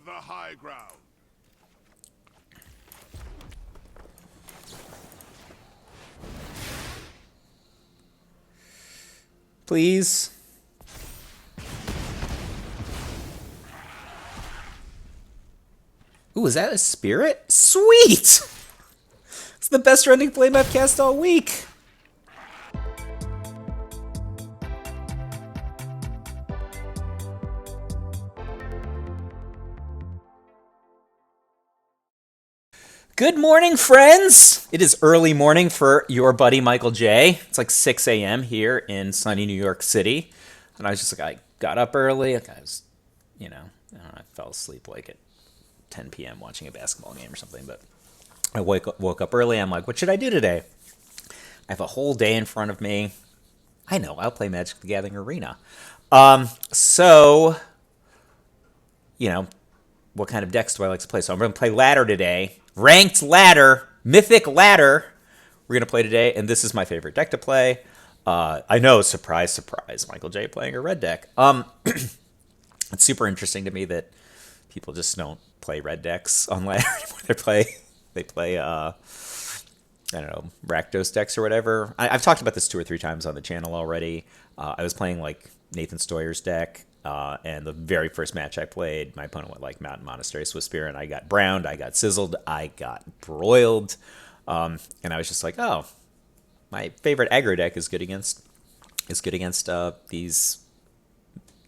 the high ground. Please. Ooh, is that a spirit? Sweet! It's the best Rending Flame I've cast all week. Good morning, friends! It is early morning for your buddy Michael J. It's like 6 a.m. here in sunny New York City. And I was just like, I got up early. Like I was, I fell asleep like at 10 p.m. watching a basketball game or something. But I woke up early. I'm like, what should I do today? I have a whole day in front of me. I know, I'll play Magic the Gathering Arena. What kind of decks do I like to play? So I'm going to play ladder today. Ranked ladder, mythic ladder. We're going to play today, and this is my favorite deck to play. I know, surprise, surprise, Michael J playing a red deck. It's super interesting to me that people just don't play red decks on ladder anymore. They play I don't know, Rakdos decks or whatever. I've talked about this 2 or 3 times on the channel already. I was playing like Nathan Stoyer's deck. And the very first match I played, my opponent went like Monastery Swiftspear, and I got browned, I got sizzled, I got broiled, and I was just like, oh, my favorite aggro deck is good against these.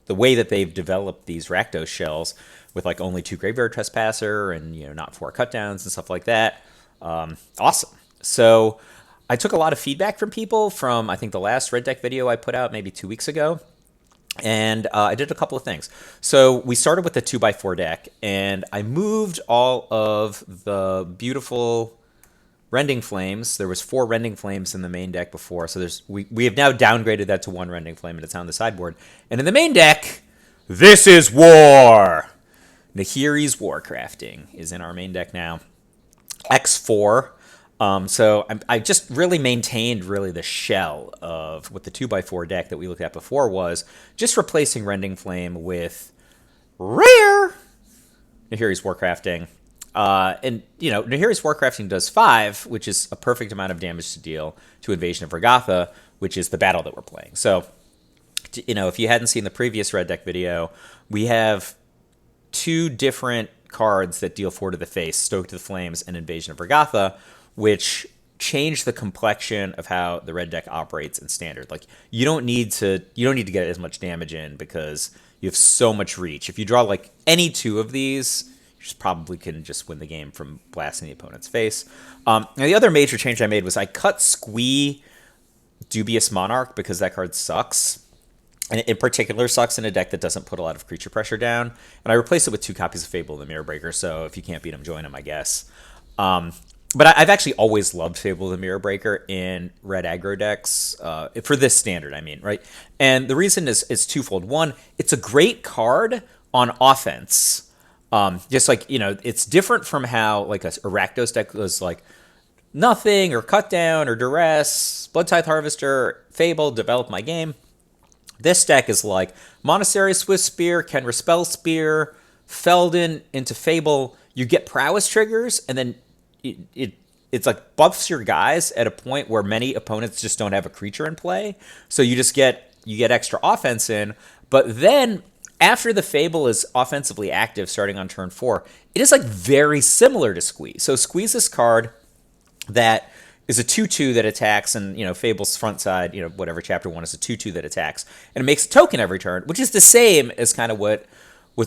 The way that they've developed these Rakdos shells with like only 2 Graveyard Trespasser and not 4 cutdowns and stuff like that, awesome. So I took a lot of feedback from people from I think the last red deck video I put out maybe 2 weeks ago. And I did a couple of things. So we started with the 2x4 deck, and I moved all of the beautiful Rending Flames. There was 4 Rending Flames in the main deck before, so we have now downgraded that to 1 Rending Flame, and it's on the sideboard. And in the main deck, this is war! Nahiri's Warcrafting is in our main deck now. X4. So I just really maintained the shell of what the 2x4 deck that we looked at before was, just replacing Rending Flame with rare Nahiri's Warcrafting. Nahiri's Warcrafting does 5, which is a perfect amount of damage to deal to Invasion of Regatha, which is the battle that we're playing. So, if you hadn't seen the previous red deck video, we have 2 different cards that deal 4 to the face, Stoke the Flames and Invasion of Regatha, which change the complexion of how the red deck operates in standard. Like you don't need to get as much damage in because you have so much reach. If you draw like any 2 of these, you just probably can just win the game from blasting the opponent's face. Now the other major change I made was I cut Squee Dubious Monarch because that card sucks. And in particular sucks in a deck that doesn't put a lot of creature pressure down. And I replaced it with 2 copies of Fable the Mirror Breaker, so if you can't beat him, join him, I guess. But I've actually always loved Fable the Mirror Breaker in red aggro decks, for this standard, I mean, right? And the reason is twofold. One, it's a great card on offense. Just like, it's different from how like a Rakdos deck was like nothing or cut down or duress, Blood Tithe Harvester, Fable, develop my game. This deck is like Monastery Swiftspear, Khenra Spellspear, Feldon into Fable. You get prowess triggers, and then it's like buffs your guys at a point where many opponents just don't have a creature in play. So you get extra offense in. But then after the Fable is offensively active starting on turn 4, it is like very similar to Squeeze. So Squeeze this card that is a 2/2 that attacks, and Fable's front side, whatever chapter 1 is a 2/2 that attacks, and it makes a token every turn, which is the same as kind of what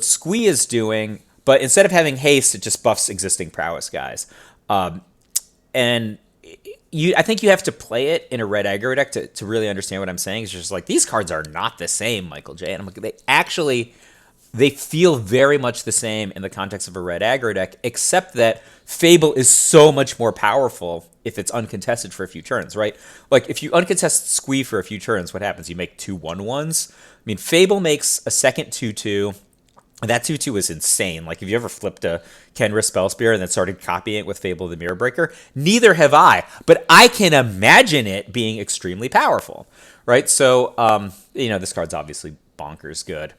Squee is doing, but instead of having haste, it just buffs existing prowess guys. And I think you have to play it in a red aggro deck to really understand what I'm saying. It's just like, these cards are not the same, Michael J. And I'm like, they feel very much the same in the context of a red aggro deck, except that Fable is so much more powerful if it's uncontested for a few turns, right? Like, if you uncontest Squee for a few turns, what happens? You make 2 1/1s. I mean, Fable makes a second 2/2. That 2/2 is insane. Like, have you ever flipped a Khenra Spellspear and then started copying it with Fable the Mirror Breaker? Neither have I, but I can imagine it being extremely powerful, right? So, this card's obviously bonkers good.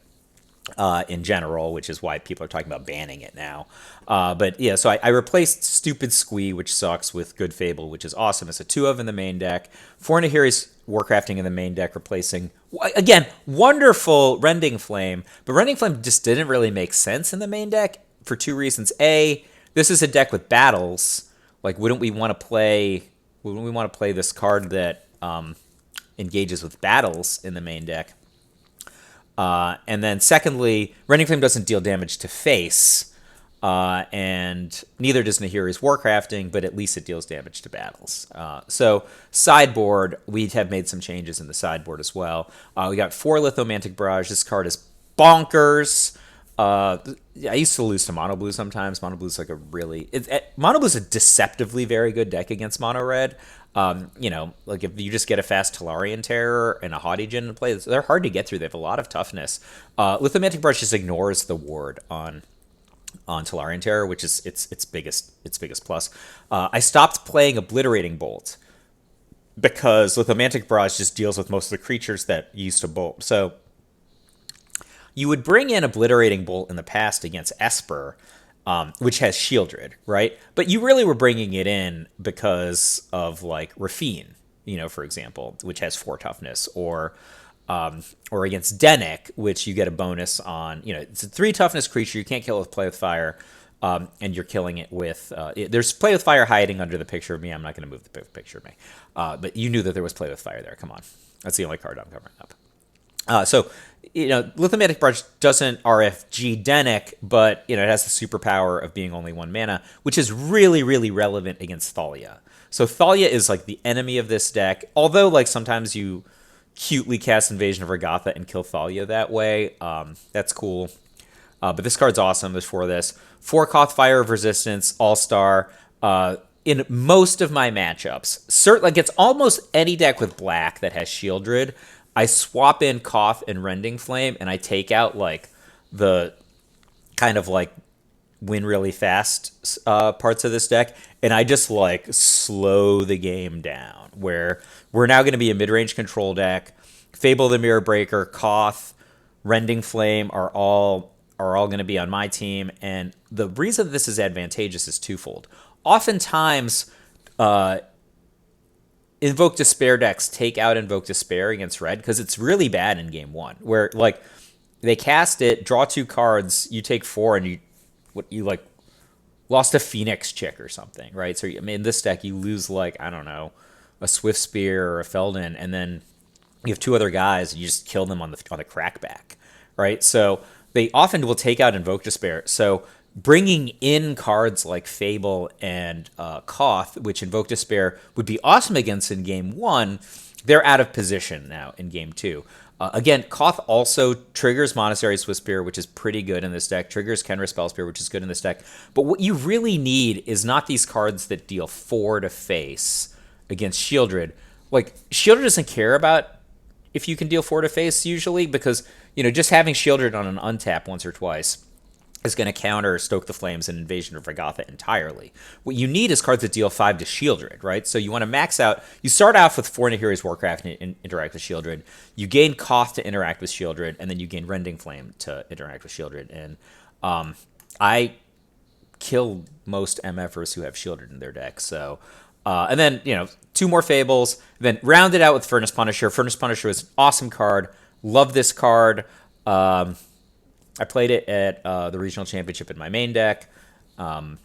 in general, which is why people are talking about banning it now. But yeah, so I replaced Stupid Squee, which sucks, with Good Fable, which is awesome. It's a 2-of in the main deck. 4 Nahiri's Warcrafting in the main deck, replacing, again, wonderful Rending Flame. But Rending Flame just didn't really make sense in the main deck for 2 reasons. A, this is a deck with battles. Like, wouldn't we want to play this card that engages with battles in the main deck? And then secondly, Rending Flame doesn't deal damage to face, and neither does Nahiri's Warcrafting, but at least it deals damage to battles. So sideboard, we have made some changes in the sideboard as well. We got 4 Lithomantic Barrage. This card is bonkers. I used to lose to Mono Blue sometimes. Mono Blue's like Mono Blue's a deceptively very good deck against Mono Red. Like if you just get a fast Tolarian Terror and a Haughty Djinn to play, they're hard to get through. They have a lot of toughness. Lithomantic Barrage just ignores the ward on Tolarian Terror, which is its biggest plus. I stopped playing Obliterating Bolt because Lithomantic Barrage just deals with most of the creatures that used to bolt. So you would bring in Obliterating Bolt in the past against Esper, which has Shieldred, right? But you really were bringing it in because of, like, Rafine, for example, which has 4 toughness, or against Dennick, which you get a bonus on, it's a 3 toughness creature. You can't kill it with Play with Fire, and you're killing it with, there's Play with Fire hiding under the picture of me. I'm not going to move the picture of me. But you knew that there was Play with Fire there. Come on. That's the only card I'm covering up. Lithomantic Barrage doesn't RFG Dennick, but, it has the superpower of being only 1 mana, which is really, really relevant against Thalia. So Thalia is, like, the enemy of this deck, although, like, sometimes you cutely cast Invasion of Regatha and kill Thalia that way. That's cool. But this card's awesome. There's 4 of this. 4 Koth Fire of Resistance, All-Star. In most of my matchups, like, it's almost any deck with black that has Shieldred, I swap in Koth and Rending Flame, and I take out, like, the kind of, like, win really fast parts of this deck, and I just, like, slow the game down, where we're now going to be a mid-range control deck. Fable the Mirror Breaker, Koth, Rending Flame are all going to be on my team, and the reason this is advantageous is twofold. Oftentimes, Invoke Despair decks take out Invoke Despair against red because it's really bad in game 1, where, like, they cast it, draw 2 cards, you take 4, and you like lost a Phoenix Chick or something, right? So in this deck you lose, like, I don't know, a Swiftspear or a Feldon, and then you have 2 other guys and you just kill them on the crackback, right? So they often will take out Invoke Despair. So bringing in cards like Fable and Koth, which Invoke Despair would be awesome against in game 1, they're out of position now in game 2. Again, Koth also triggers Monastery Swiftspear, which is pretty good in this deck, triggers Khenra Spellspear, which is good in this deck. But what you really need is not these cards that deal 4 to face against Shieldred. Like, Shieldred doesn't care about if you can deal 4 to face usually, because, just having Shieldred on an untap once or twice is going to counter Stoke the Flames and Invasion of Regatha entirely. What you need is cards that deal 5 to Shieldred, right? So you want to max out. You start off with 4 Nahiri's Warcraft and interact with Shieldred. You gain Koth to interact with Shieldred, and then you gain Rending Flame to interact with Shieldred. And I kill most MFers who have Shieldred in their deck. So, and then, 2 more Fables. Then round it out with Furnace Punisher. Furnace Punisher is an awesome card. Love this card. I played it at the regional championship in my main deck. I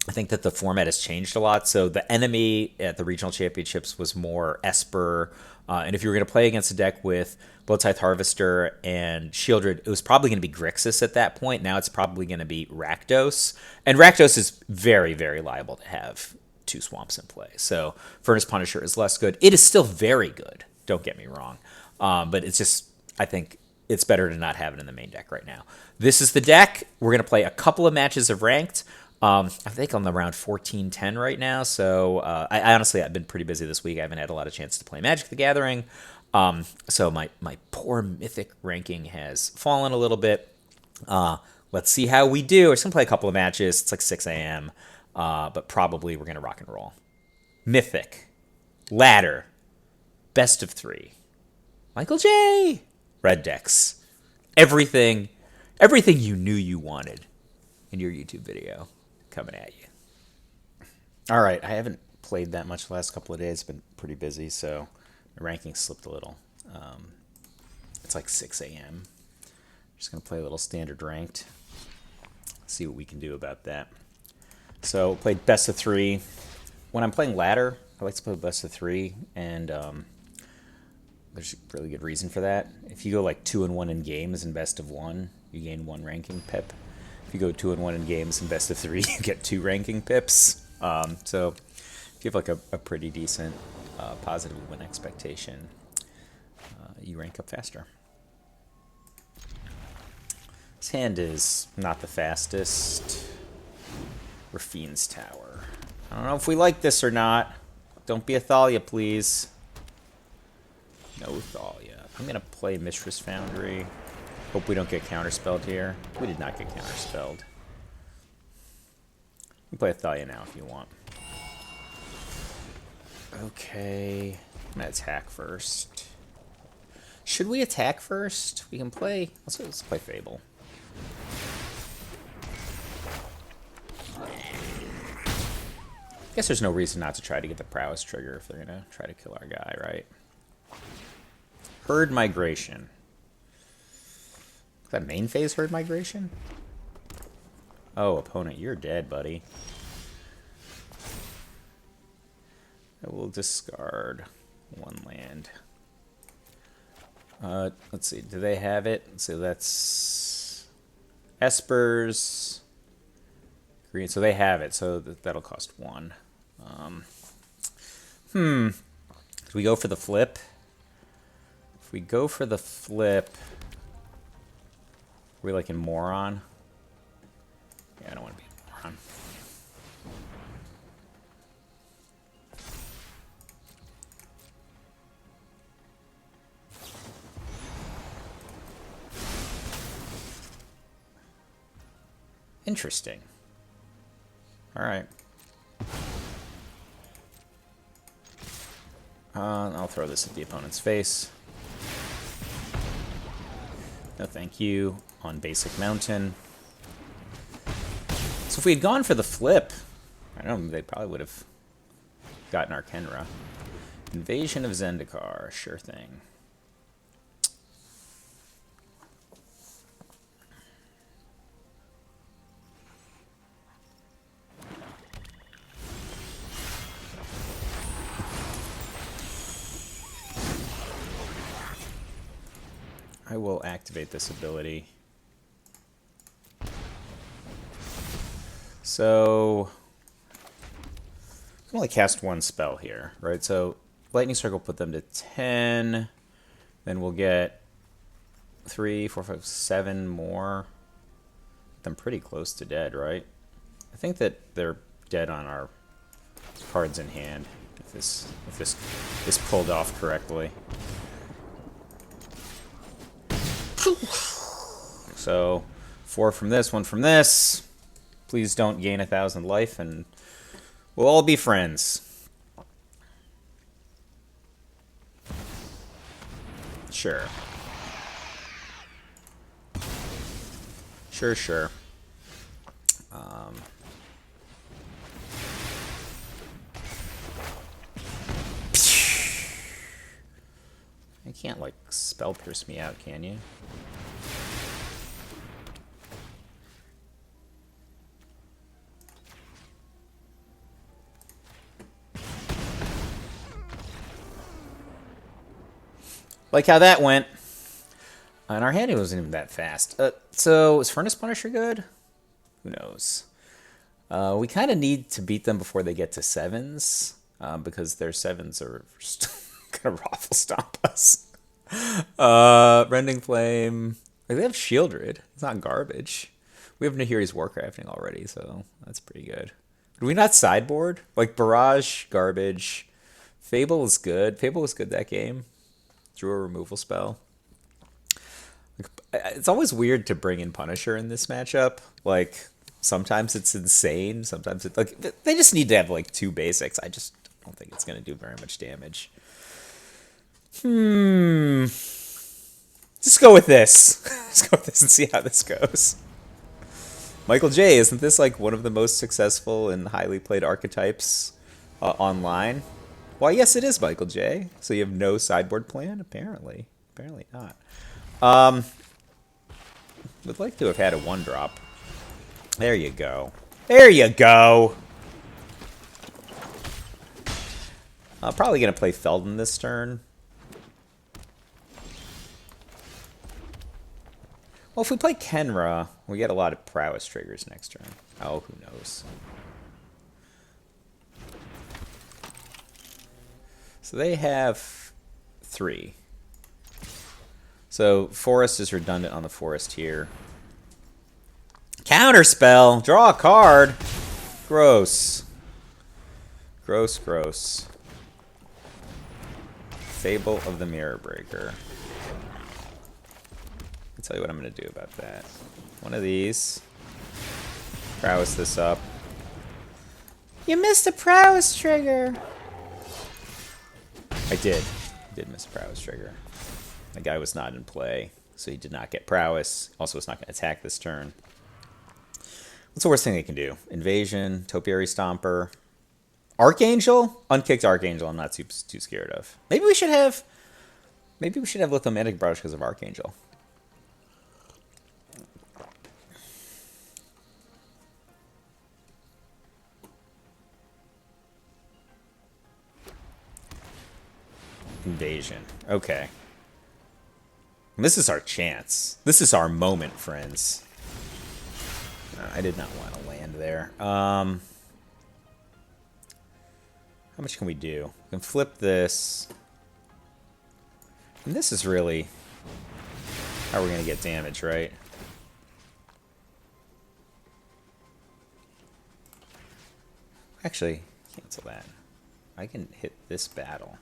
think that the format has changed a lot. So the enemy at the regional championships was more Esper. And if you were going to play against a deck with Bloodtithe Harvester and Shieldred, it was probably going to be Grixis at that point. Now it's probably going to be Rakdos. And Rakdos is very, very liable to have 2 swamps in play. So Furnace Punisher is less good. It is still very good. Don't get me wrong. But it's just, I think it's better to not have it in the main deck right now. This is the deck. We're going to play a couple of matches of ranked. I think I'm around 14-10 right now. So I honestly, I've been pretty busy this week. I haven't had a lot of chance to play Magic the Gathering. So my poor Mythic ranking has fallen a little bit. Let's see how we do. We're just going to play a couple of matches. It's like 6 a.m. But probably we're going to rock and roll. Mythic. Ladder. Best of 3. Michael J. Red decks. Everything everything you knew you wanted in your YouTube video coming at you. All right, I haven't played that much the last couple of days. Been pretty busy, so my ranking slipped a little. It's like 6 a.m. Just going to play a little standard ranked. See what we can do about that. So, played best of 3. When I'm playing ladder, I like to play best of 3, and there's a really good reason for that. If you go like 2-1 in games and best of 1, you gain 1 ranking pip. If you go 2-1 in games and best of 3, you get 2 ranking pips. So if you have like a pretty decent positive win expectation, you rank up faster. This hand is not the fastest. Rafine's Tower. I don't know if we like this or not. Don't be a Thalia, please. No Thalia. I'm going to play Mishra's Foundry. Hope we don't get counterspelled here. We did not get counterspelled. You can play a Thalia now if you want. Okay. I'm going to attack first. Should we attack first? We can play... Let's play Fable. Guess there's no reason not to try to get the prowess trigger if they're going to try to kill our guy, right? Herd Migration. Is that main phase Herd Migration? Oh, opponent, you're dead, buddy. I will discard 1 land. Let's see, do they have it? So that's Espers. Green, so they have it, so that'll cost 1. Do we go for the flip? If we go for the flip, are we like in Moron? Yeah, I don't want to be in Moron. Interesting. All right. I'll throw this at the opponent's face. No thank you on basic mountain. So if we had gone for the flip, I don't know, they probably would have gotten our Khenra. Invasion of Zendikar, sure thing. I will activate this ability. So, I'm only cast 1 spell here, right? So, Lightning Strike will put them to 10. Then we'll get 3, 4, 5, 7 more. I'm pretty close to dead, right? I think that they're dead on our cards in hand, if this is pulled off correctly. So, 4 from this, 1 from this. Please don't gain 1,000 life, and we'll all be friends. Sure. Sure. You can't, like, spell pierce me out, can you? Like how that went. And our hand wasn't even that fast. So, is Furnace Punisher good? Who knows? We kind of need to beat them before they get to 7s. Because their 7s are just going to raffle stomp us. Rending Flame. Like, they have Shieldred. It's not garbage. We have Nahiri's Warcrafting already, so that's pretty good. Do we not sideboard? Like, Barrage, garbage. Fable is good. Fable was good that game. Drew a removal spell. It's always weird to bring in Punisher in this matchup. Like, sometimes it's insane. Sometimes it's like they just need to have like 2 basics. I just don't think it's going to do very much damage. Just go with this. Just go with this and see how this goes. Michael J, isn't this like one of the most successful and highly played archetypes online? Why, yes, it is, Michael J. So you have no sideboard plan? Apparently. Apparently not. Would like to have had a 1-drop. There you go. There you go! I'm probably going to play Feldon this turn. Well, if we play Khenra, we get a lot of prowess triggers next turn. Oh, who knows. So they have 3. So Forest is redundant on the Forest here. Counterspell! Draw a card! Gross. Gross, gross. Fable of the Mirror Breaker. I'll tell you what I'm going to do about that. One of these. Prowess this up. You missed a prowess trigger! I did. I did miss a prowess trigger. The guy was not in play, so he did not get prowess. Also, was not going to attack this turn. What's the worst thing they can do? Invasion, Topiary Stomper, Archangel? Unkicked Archangel I'm not too scared of. Maybe we should have Lithomantic Barrage because of Archangel. Invasion. Okay. This is our chance. This is our moment, friends. I did not want to land there. How much can we do? We can flip this. And this is really how we're going to get damage, right? Actually, cancel that. I can hit this battle.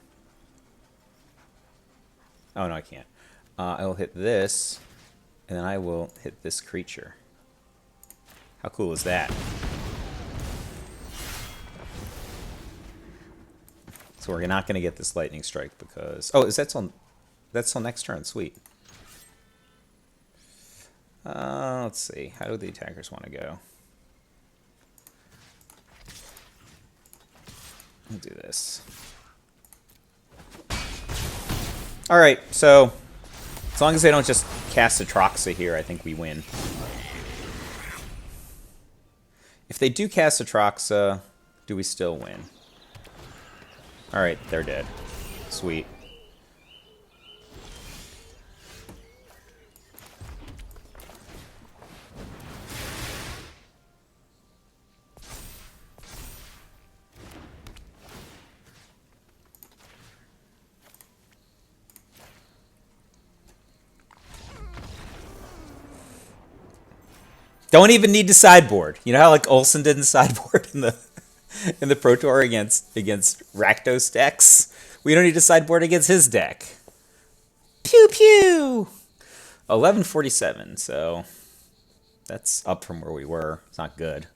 Oh, no, I can't. I will hit this, and then I will hit this creature. How cool is that? So we're not going to get this lightning strike because... Oh, is that till... That's till next turn. Sweet. Let's see. How do the attackers want to go? We'll do this. Alright, so... As long as they don't just cast Atroxa here, I think we win. If they do cast Atroxa, do we still win? Alright, they're dead. Sweet. Don't even need to sideboard. You know how like Olsen didn't sideboard in the Pro Tour against Rakdos decks? We don't need to sideboard against his deck. Pew pew. 1147. So that's up from where we were. It's not good.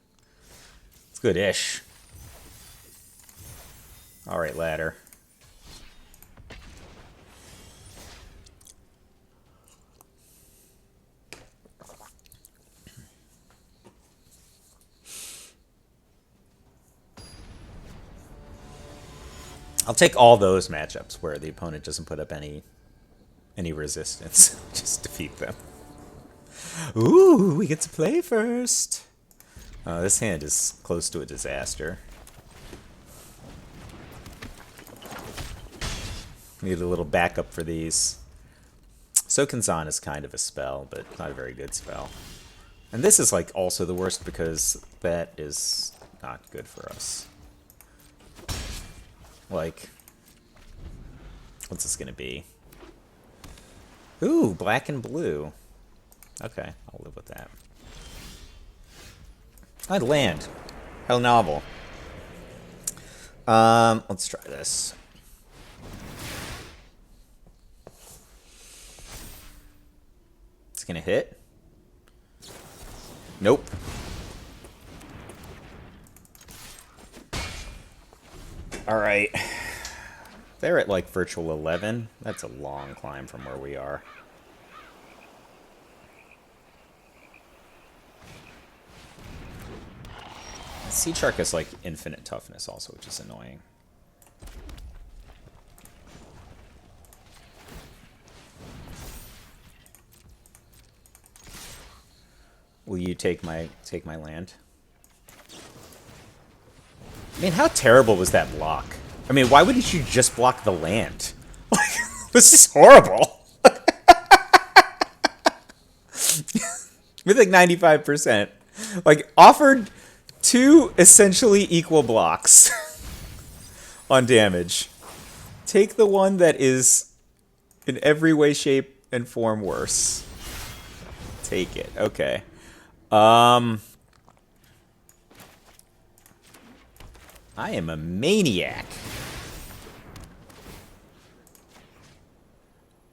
It's good-ish. All right, ladder. I'll take all those matchups where the opponent doesn't put up any resistance. Just defeat them. Ooh, we get to play first. This hand is close to a disaster. Need a little backup for these. Sokenzan is kind of a spell, but not a very good spell. And this is like also the worst because that is not good for us. Like, what's this gonna be? Ooh, black and blue. Okay, I'll live with that. I'd land. How novel. Let's try this. It's gonna hit. Nope. Alright. They're at like virtual 11. That's a long climb from where we are. Sea Shark has like infinite toughness also, which is annoying. Will you take my land? I mean, how terrible was that block? I mean, why wouldn't you just block the land? Like, this is horrible. With like 95%. Like, offered 2 essentially equal blocks on damage. Take the one that is in every way, shape, and form worse. Take it. Okay. I am a maniac.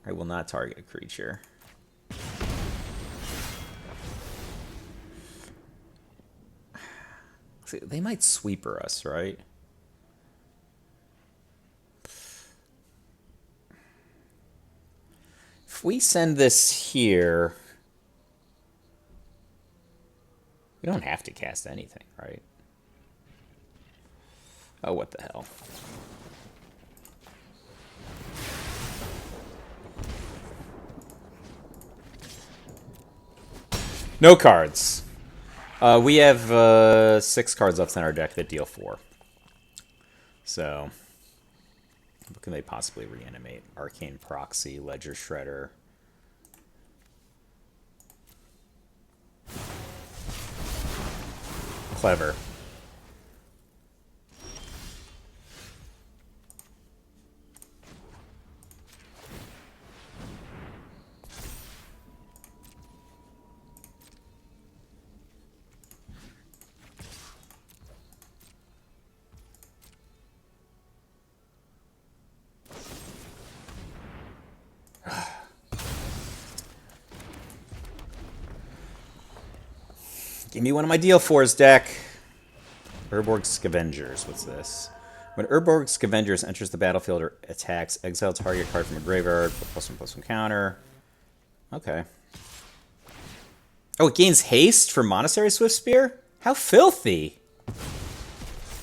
I will not target a creature. See, they might sweeper us, right? If we send this here, we don't have to cast anything, right? Oh, what the hell. No cards. We have 6 cards left in our deck that deal 4. So, what can they possibly reanimate? Arcane Proxy, Ledger Shredder. Clever. Give me one of my deal 4s deck. Urborg Scavengers. What's this? When Urborg Scavengers enters the battlefield or attacks, exile target card from a graveyard. +1/+1 counter. Okay. Oh, it gains haste for Monastery Swiftspear? How filthy!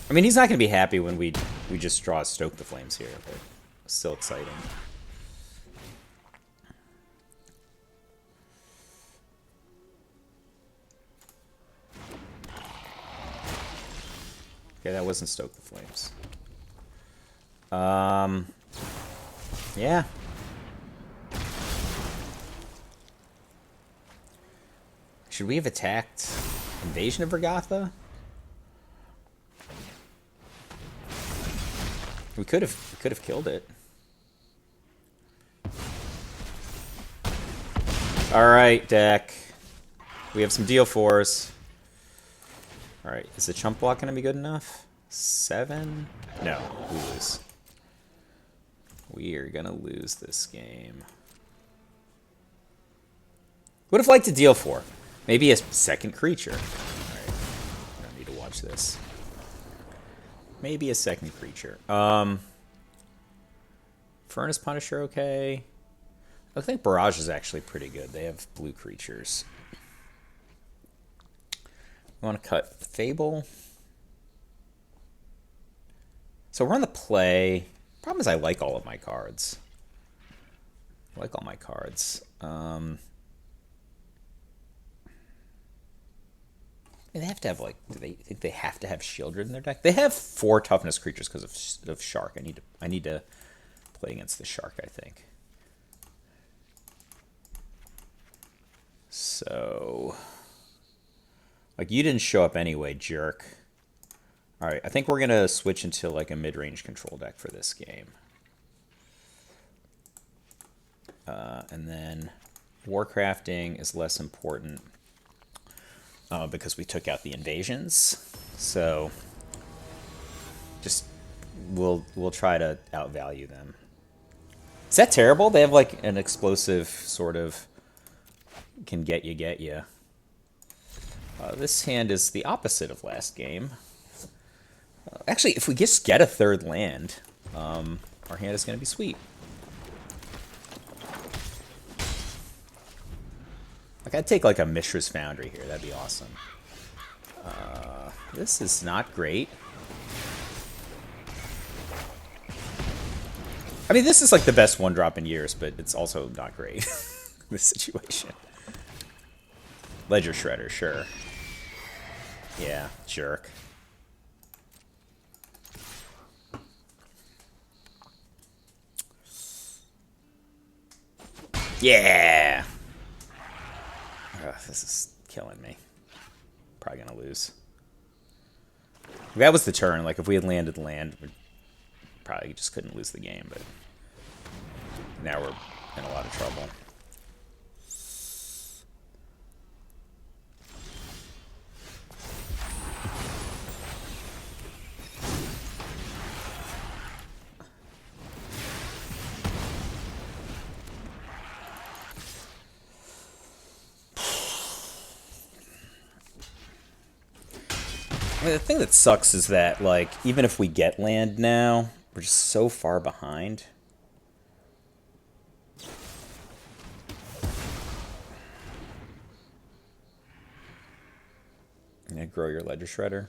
I mean, he's not going to be happy when we just draw Stoke the Flames here, but still exciting. Okay, that wasn't Stoke the Flames. Yeah. Should we have attacked Invasion of Regatha? We could have killed it. All right, deck. We have some deal 4s. All right, is the chump block gonna be good enough? 7? No, we lose. We are gonna lose this game. Would have liked to deal 4. Maybe a second creature. All right, I don't need to watch this. Maybe a second creature. Furnace Punisher, okay. I think Barrage is actually pretty good. They have blue creatures. We want to cut Fable. So we're on the play. Problem is I like all of my cards. I like all my cards. They have to have, like, do they think they have to have Shieldred in their deck? They have 4 toughness creatures because of Shark. I need to play against the Shark, I think. So, like, you didn't show up anyway, jerk. All right, I think we're gonna switch into like a mid-range control deck for this game. And then Warcrafting is less important because we took out the invasions. So just we'll try to outvalue them. Is that terrible? They have like an explosive sort of can get you. This hand is the opposite of last game. Actually, if we just get a 3rd land, our hand is going to be sweet. Like, I'd take like a Mishra's Foundry here. That'd be awesome. This is not great. I mean, this is like the best one drop in years, but it's also not great. This situation. Ledger Shredder, sure. Yeah, jerk. Yeah! Ugh, this is killing me. Probably gonna lose. That was the turn. Like, if we had landed land, we probably just couldn't lose the game, but now we're in a lot of trouble. I mean, the thing that sucks is that, like, even if we get land now, we're just so far behind. You gonna grow your Ledger Shredder?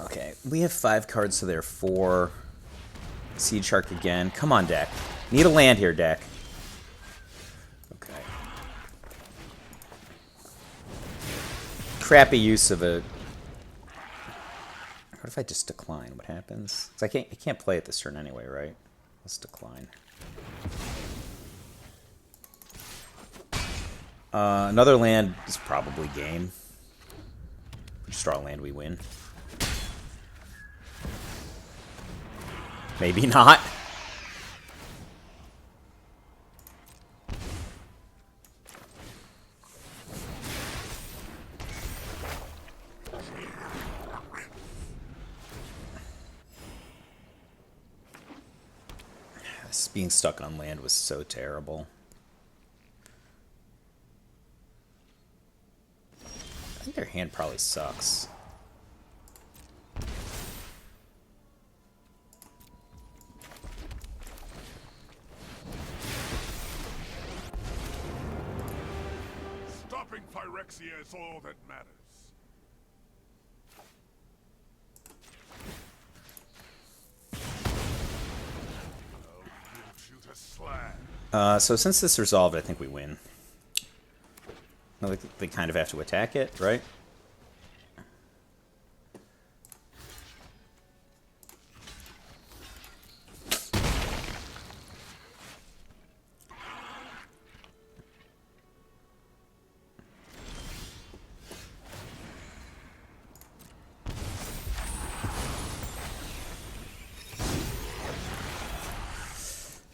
Okay, we have 5 cards, so there are 4. Seed Shark again. Come on, deck. Need a land here, deck. Okay. Crappy use of a... What if I just decline? What happens? 'Cause I can't play it this turn anyway, right? Let's decline. Another land is probably game. We just draw a land, we win. Maybe not. This being stuck on land was so terrible. I think their hand probably sucks. Stopping Phyrexia is all that matters. I'll shoot a slag. So since this resolved, I think we win. No, they kind of have to attack it, right?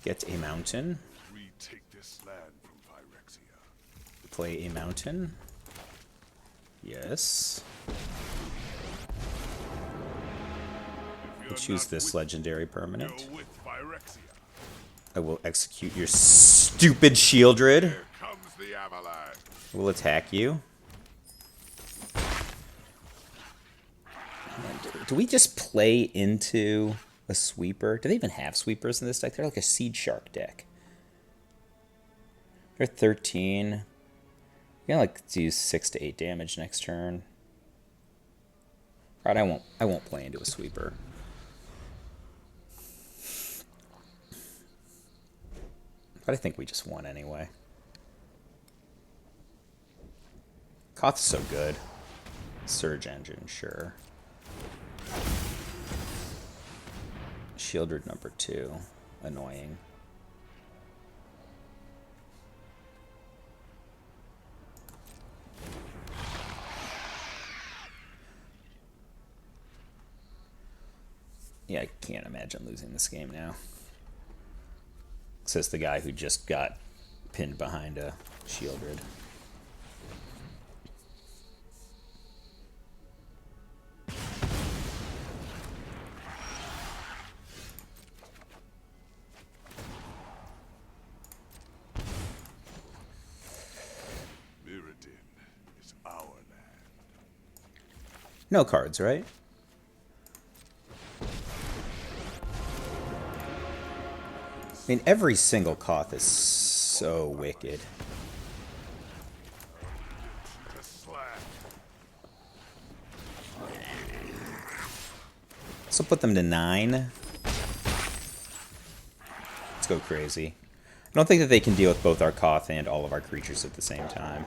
Get a mountain. Retake this land from Phyrexia. Play a mountain. Yes. We'll choose this legendary permanent. Go with Phyrexia. I will execute your stupid Shieldred. Here comes the avalanche. We'll attack you. Do we just play into a sweeper? Do they even have sweepers in this deck? They're like a Seed Shark deck. They're 13. You're gonna like do 6 to 8 damage next turn. Right, I won't play into a sweeper. But I think we just won anyway. Koth's so good. Surge Engine, sure. Shieldred number 2. Annoying. Yeah, I can't imagine losing this game now. Says the guy who just got pinned behind a Shieldred. No cards, right? I mean, every single Koth is so wicked. So put them to 9. Let's go crazy. I don't think that they can deal with both our Koth and all of our creatures at the same time.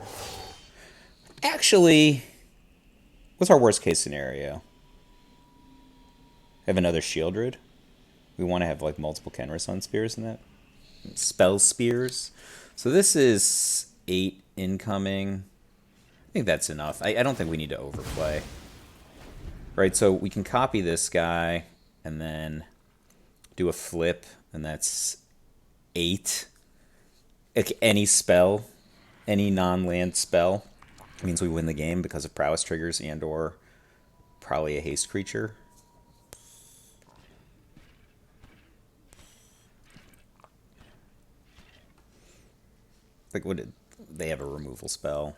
Actually, what's our worst case scenario? Have another Shieldred? We want to have like multiple Khenra Spellspears in that. Spellspears. So this is 8 incoming. I think that's enough. I don't think we need to overplay. Right, so we can copy this guy and then do a flip, and that's 8. Like any spell, any non-land spell, means we win the game because of prowess triggers and or probably a haste creature. Like, what did they have? A removal spell?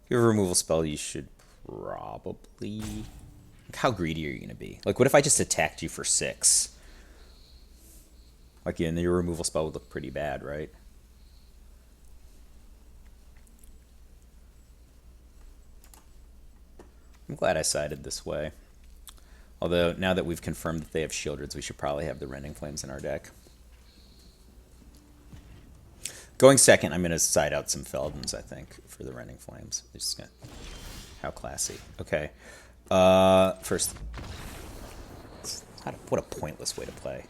If you have a removal spell, you should probably... Like, how greedy are you going to be? Like, what if I just attacked you for 6? Like, yeah, and your removal spell would look pretty bad, right? I'm glad I sided this way. Although, now that we've confirmed that they have Shieldreds, we should probably have the Rending Flames in our deck. Going second, I'm going to side out some Feldons, I think, for the Rending Flames. Just gonna... How classy. Okay. First... What a pointless way to play.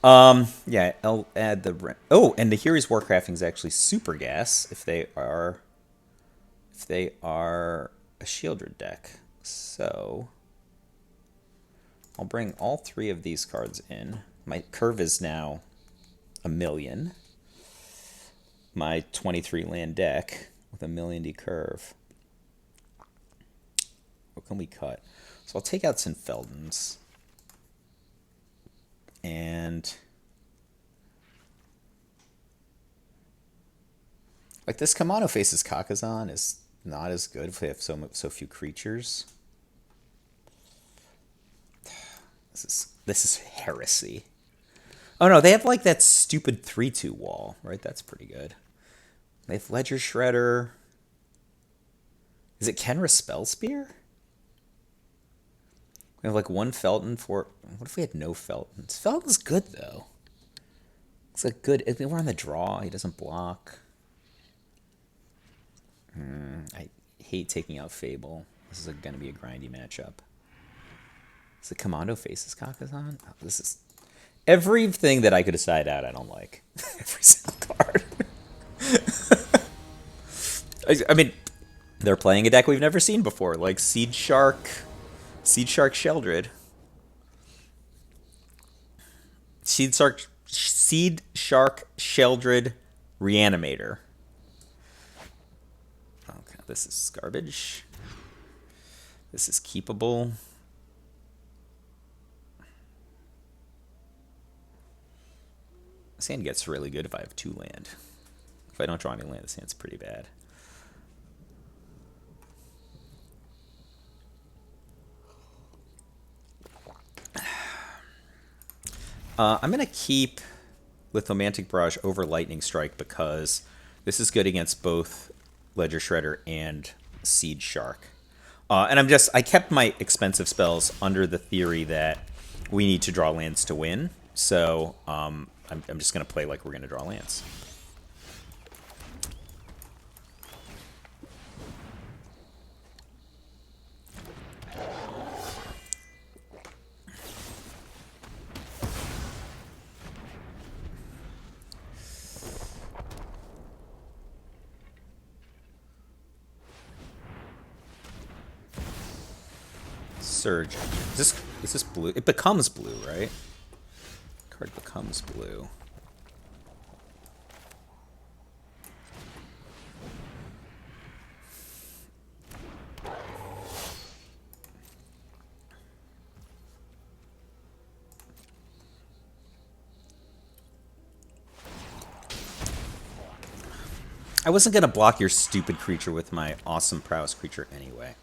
Yeah, I'll add the... Oh, and Nahiri's Warcrafting is actually super gas if they are a Shieldred deck. So... I'll bring all 3 of these cards in. My curve is now 1,000,000. My 23 land deck with 1,000,000 curve. What can we cut? So I'll take out some Feldons. And like this Kumano faces Kakkazan is not as good if they have so few creatures. This is heresy. Oh no, they have like that stupid 3/2 wall, right? That's pretty good. They have Ledger Shredder. Is it Khenra Spellspear? We have like 1 Feldon for... What if we had no Feldons? Feldon's good, though. It's like good... We're on the draw. He doesn't block. I hate taking out Fable. This is going to be a grindy matchup. Is the Commando faces Kakkazan? Oh, this is... Everything that I could decide out, I don't like. Every single card. I mean, they're playing a deck we've never seen before, like Seed Shark Sheldred. Seed Shark Sheldred Reanimator. Okay, this is garbage. This is keepable. This hand gets really good if I have 2 land. If I don't draw any land, this hand's pretty bad. I'm going to keep Lithomantic Barrage over Lightning Strike because this is good against both Ledger Shredder and Seed Shark. And I kept my expensive spells under the theory that we need to draw lands to win. So I'm just going to play like we're going to draw lands. Surge. Is this blue? It becomes blue, right? Card becomes blue. I wasn't going to block your stupid creature with my awesome prowess creature anyway.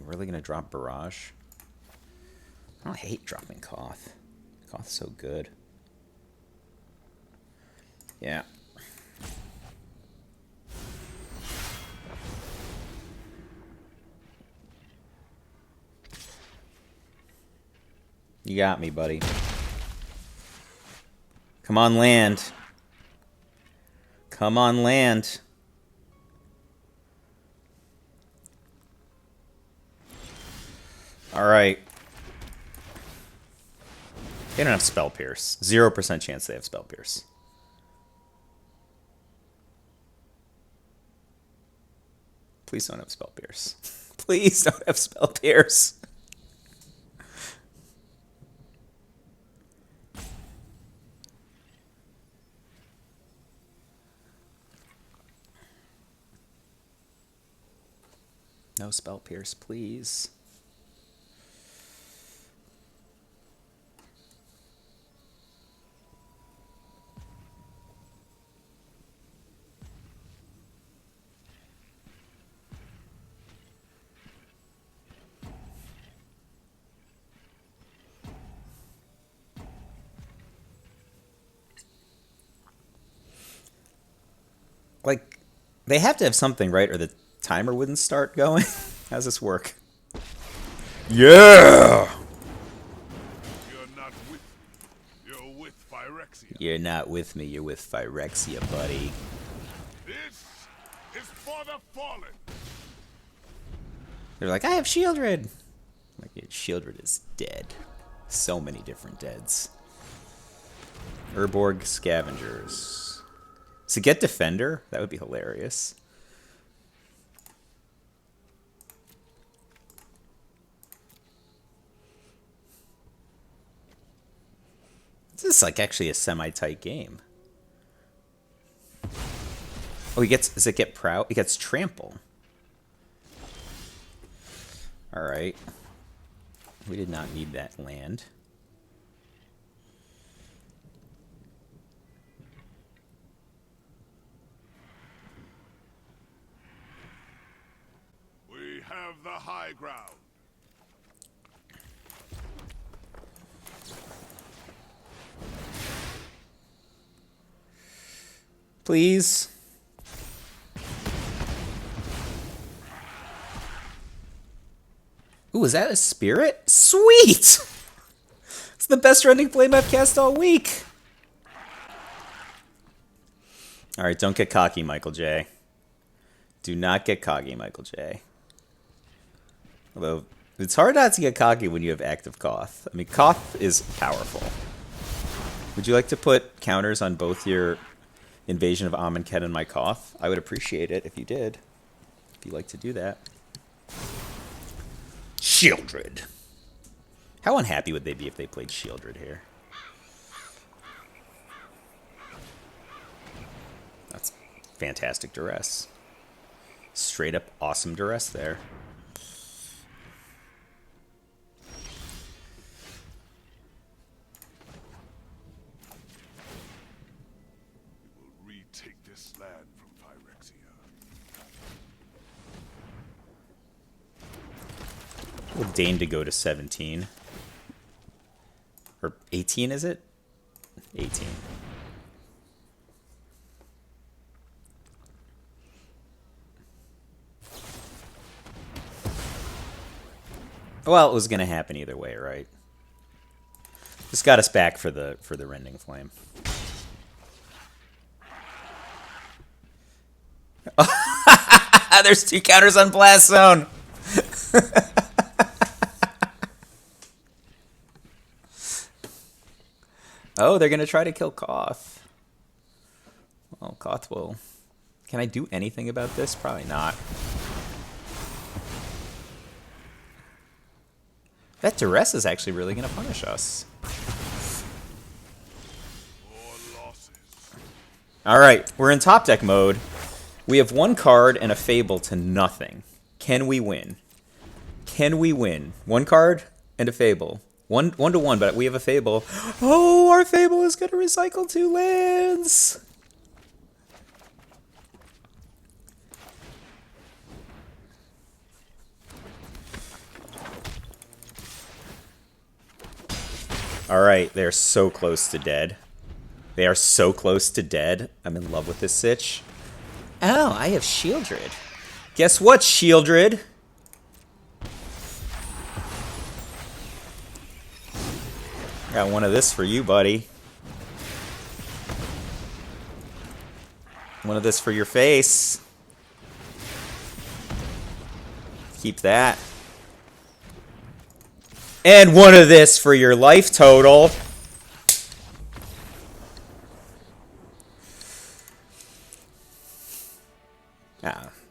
really gonna drop Barrage? I don't hate dropping Koth. Koth's so good. Yeah. You got me, buddy. Come on, land. Come on, land. All right. They don't have Spell Pierce. 0% chance they have Spell Pierce. Please don't have Spell Pierce. Please don't have Spell Pierce. No Spell Pierce, please. Like, they have to have something, right? Or the timer wouldn't start going. How's this work? Yeah! You're not with me. You're with Phyrexia. You're not with me, you're with Phyrexia, buddy. This is for the fallen. They're like, I have Shieldred. Like, Shieldred is dead. So many different deads. Urborg Scavengers. So get Defender? That would be hilarious. This is like actually a semi-tight game. Oh, he gets, does it get Proud? He gets Trample. Alright. We did not need that land. We have the high ground. Please. Ooh, is that a spirit? Sweet! It's the best Rending Flame I've cast all week. Alright, don't get cocky, Michael J. Do not get cocky, Michael J. Although, it's hard not to get cocky when you have active Koth. I mean, Koth is powerful. Would you like to put counters on both your Invasion of Amonkhet and my Koth? I would appreciate it if you did. If you like to do that. Shieldred. How unhappy would they be if they played Shieldred here? That's fantastic duress. Straight up awesome duress there. We will retake this land from Phyrexia. We'll deign to go to 17. Or 18, is it? 18. Well, it was going to happen either way, right? Just got us back for the Rending Flame. There's 2 counters on Blast Zone. Oh, they're going to try to kill Koth. Well, Koth will... Can I do anything about this? Probably not. That duress is actually really going to punish us. Alright, we're in top deck mode. We have 1 card and a Fable to nothing. Can we win? Can we win? 1 card and a Fable. 1 to 1, but we have a Fable. Oh, our Fable is going to recycle 2 lands. All right, they're so close to dead. They are so close to dead. I'm in love with this sitch. Oh, I have Shieldred. Guess what, Shieldred? Got one of this for you, buddy. One of this for your face. Keep that. And one of this for your life total.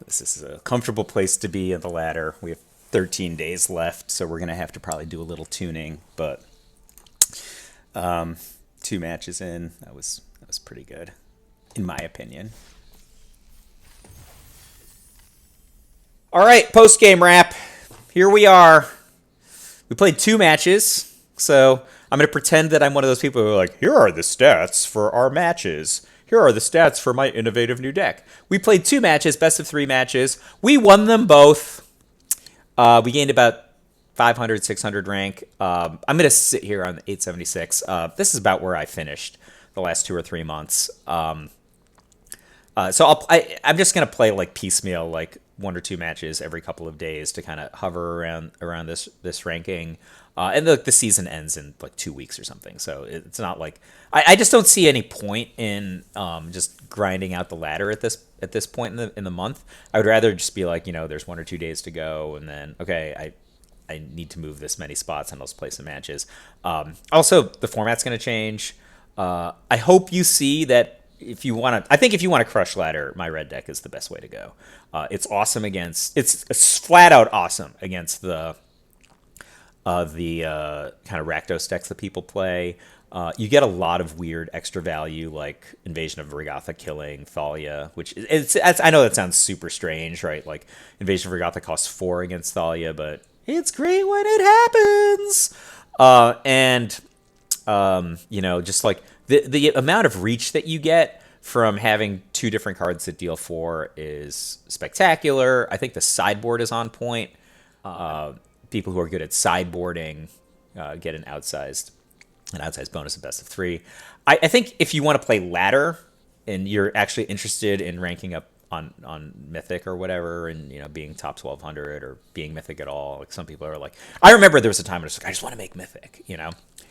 This is a comfortable place to be in the ladder. We have 13 days left, so we're going to have to probably do a little tuning. But 2 matches in, that was pretty good, in my opinion. All right, post-game wrap. Here we are. We played 2 matches, so I'm going to pretend that I'm one of those people who are like, here are the stats for our matches. Here are the stats for my innovative new deck. We played 2 matches, best-of-3 matches. We won them both. We gained about 500, 600 rank. I'm going to sit here on 876. This is about where I finished the last 2 or 3 months. So I'm just going to play like piecemeal, like 1 or 2 matches every couple of days to kind of hover around this ranking. And the season ends in like 2 weeks or something. So it's not like I just don't see any point in just grinding out the ladder at this point in the month. I would rather just be like, there's 1 or 2 days to go, and then okay, I need to move this many spots and let's play some matches. Also, the format's going to change. I hope you see that if you want to crush ladder, my red deck is the best way to go. It's awesome it's flat out awesome against the kind of Rakdos decks that people play. You get a lot of weird extra value, like Invasion of Regatha killing Thalia, which I know that sounds super strange, right? Like Invasion of Regatha costs 4 against Thalia, but it's great when it happens. Just like the amount of reach that you get from having 2 different cards that deal 4 is spectacular. I think the sideboard is on point. People who are good at sideboarding get an outsized bonus of best-of-3. I think if you want to play ladder and you're actually interested in ranking up on Mythic or whatever, and being top 1200 or being Mythic at all, like some people are like, I remember there was a time when I was like, I just want to make Mythic.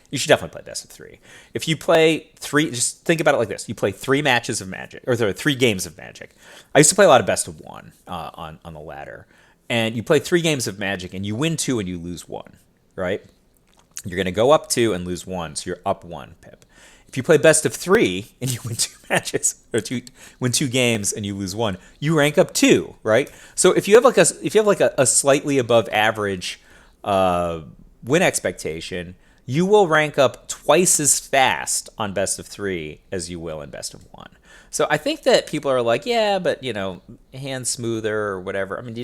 You should definitely play best-of-3. If you play 3, just think about it like this: you play 3 matches of Magic, or there are 3 games of Magic. I used to play a lot of best-of-1 on the ladder. And you play 3 games of Magic, and you win 2 and you lose 1, right? You're going to go up 2 and lose 1, so you're up 1 pip. If you play best-of-3 and you win 2 matches, or win 2 games and you lose 1, you rank up 2, right? So if you have like a slightly above average win expectation, you will rank up twice as fast on best-of-3 as you will in best-of-1. So I think that people are like, yeah, but hand smoother or whatever. I mean,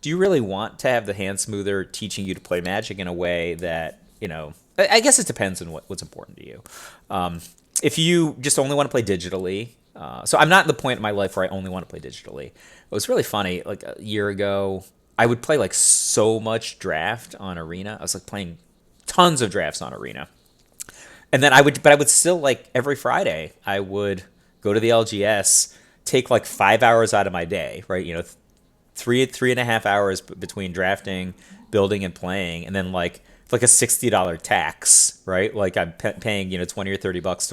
do you really want to have the hand smoother teaching you to play Magic in a way that, I guess it depends on what's important to you. If you just only want to play digitally, so I'm not at the point in my life where I only want to play digitally. It was really funny. Like a year ago, I would play like so much draft on Arena. I was like playing tons of drafts on Arena. And then I would still, like, every Friday, I would go to the LGS, take like 5 hours out of my day, right? 3.5 hours between drafting, building, and playing, and then like a $60 tax, right? Like I'm paying $20 or $30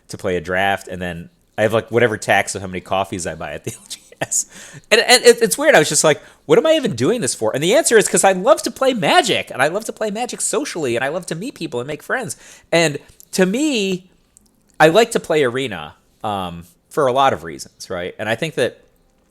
to play a draft, and then I have like whatever tax of how many coffees I buy at the LGS. And it's weird. I was just like, what am I even doing this for? And the answer is because I love to play Magic, and I love to play Magic socially, and I love to meet people and make friends. And to me, I like to play Arena for a lot of reasons, right? And I think that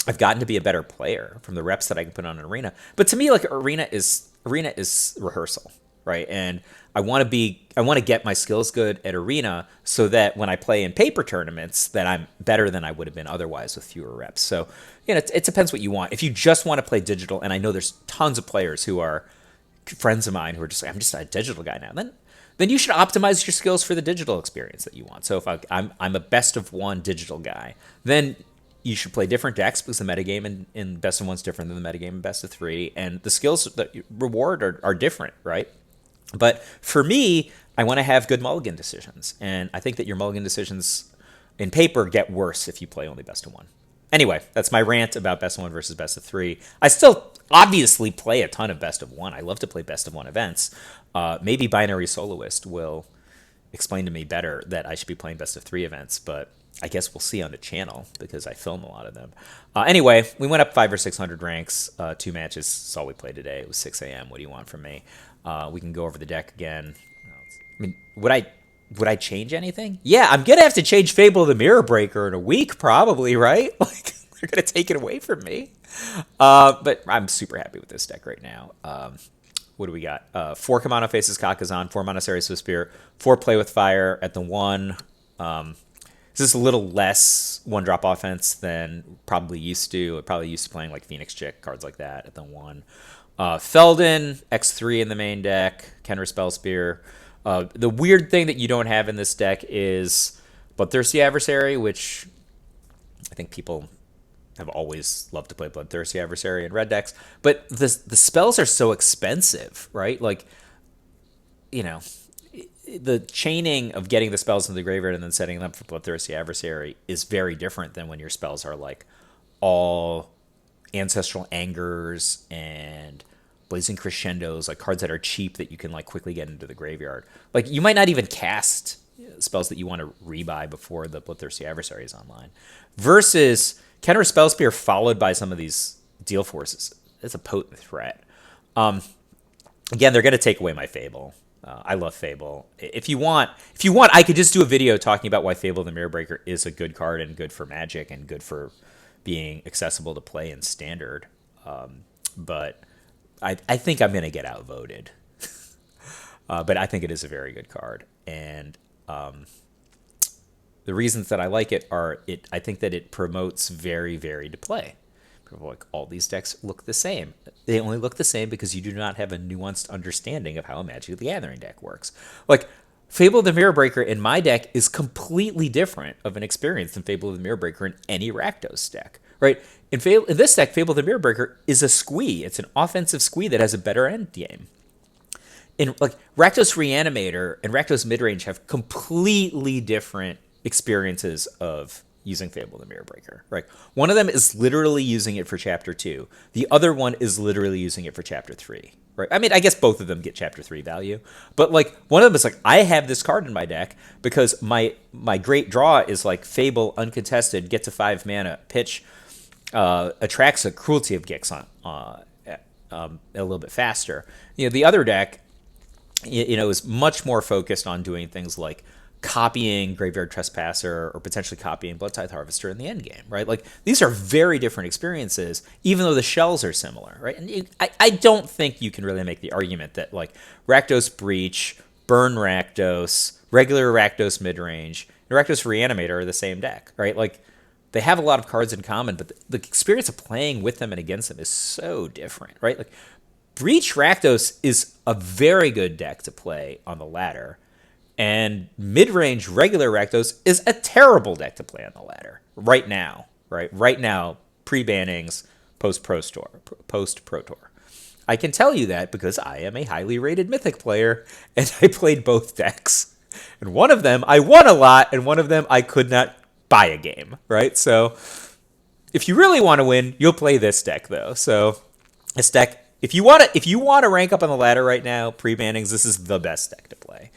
I've gotten to be a better player from the reps that I can put on an Arena. But to me, like Arena is rehearsal, right? And I want to get my skills good at Arena so that when I play in paper tournaments, that I'm better than I would have been otherwise with fewer reps. So, it depends what you want. If you just want to play digital, and I know there's tons of players who are friends of mine who are just like, I'm just a digital guy now, then you should optimize your skills for the digital experience that you want. So if I'm a best-of-1 digital guy, then you should play different decks because the metagame in best-of-1 is different than the metagame in best-of-3, and the skills that you reward are different, right? But for me, I want to have good mulligan decisions. And I think that your mulligan decisions in paper get worse if you play only best of one. Anyway, that's my rant about best of one versus best of three. I still obviously play a ton of best of one. I love to play best of one events. Maybe Binary Soloist will explain to me better that I should be playing best of three events, but I guess we'll see on the channel because I film a lot of them. Anyway, we went up 500 or 600 ranks, 2 matches. That's all we played today. It was 6 a.m. What do you want from me? We can go over the deck again. I mean, would I change anything? Yeah, I'm gonna have to change Fable the Mirror Breaker in a week, probably, right? Like, they're gonna take it away from me. But I'm super happy with this deck right now. What do we got? 4 Kumano faces Kakkazan, 4 Monastery Swiftspear, 4 Play with Fire at the 1. This is a little less one-drop offense than probably used to. It probably used to playing like Phoenix Chick, cards like that at the 1. Feldon, X3 in the main deck, Khenra Spellspear. The weird thing that you don't have in this deck is Bloodthirsty Adversary, which I think people have always loved to play Bloodthirsty Adversary in red decks. But the spells are so expensive, right? Like, you know, the chaining of getting the spells into the graveyard and then setting them up for Bloodthirsty Adversary is very different than when your spells are like all Ancestral Angers and Blazing Crescendos, like cards that are cheap that you can like quickly get into the graveyard. Like, you might not even cast spells that you want to rebuy before the Bloodthirsty Adversary is online. Versus Khenra Spellspear followed by some of these deal forces. It's a potent threat. Again, they're going to take away my Fable. I love Fable. If you want, I could just do a video talking about why Fable the Mirror Breaker is a good card and good for Magic and good for being accessible to play in Standard. But I think I'm going to get outvoted. But I think it is a very good card. And the reasons that I like it are, I think that it promotes very varied play. People are like, all these decks look the same. They only look the same because you do not have a nuanced understanding of how a Magic the Gathering deck works. Like, Fable the Mirror Breaker in my deck is completely different of an experience than Fable the Mirror Breaker in any Rakdos deck, right? In this deck, Fable the Mirror Breaker is a squee. It's an offensive squee that has a better end game. In like Rakdos Reanimator and Rakdos Midrange have completely different experiences of using Fable the Mirror Breaker, right? One of them is literally using it for Chapter 2. The other one is literally using it for Chapter 3, right? I mean, I guess both of them get Chapter 3 value, but like one of them is like, I have this card in my deck because my great draw is like Fable Uncontested, get to 5 mana, pitch, attracts a Cruelty of Gix on a little bit faster. You know, the other deck, you know, is much more focused on doing things like copying Graveyard Trespasser or potentially copying Bloodtithe Harvester in the end game, right? Like, these are very different experiences, even though the shells are similar, right? And I don't think you can really make the argument that, like, Rakdos Breach, Burn Rakdos, regular Rakdos Midrange, and Rakdos Reanimator are the same deck, right? Like, they have a lot of cards in common, but the experience of playing with them and against them is so different, right? Like, Breach Rakdos is a very good deck to play on the ladder, and mid-range regular Rakdos is a terrible deck to play on the ladder right now, right? Right now, pre-bannings, post-Pro Tour. I can tell you that because I am a highly rated Mythic player, and I played both decks. And one of them I won a lot, and one of them I could not buy a game, right? So if you really want to win, you'll play this deck, though. So this deck, if you want to rank up on the ladder right now, pre-bannings, this is the best deck to play.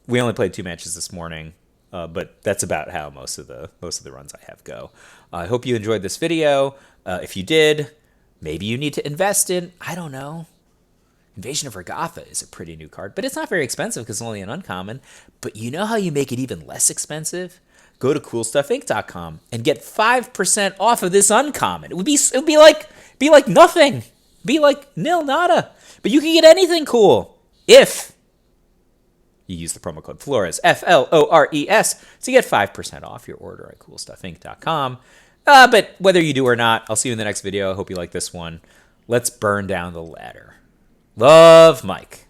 We only played 2 matches this morning, but that's about how most of the runs I have go. I hope you enjoyed this video. If you did, maybe you need to invest in, I don't know, Invasion of Regatha is a pretty new card, but it's not very expensive because it's only an uncommon. But you know how you make it even less expensive? Go to CoolStuffInc.com and get 5% off of this uncommon. It would be like nothing, be like nil nada. But you can get anything cool if you use the promo code FLORES, FLORES, to get 5% off your order at CoolStuffInc.com. But whether you do or not, I'll see you in the next video. I hope you like this one. Let's burn down the ladder. Love, Mike.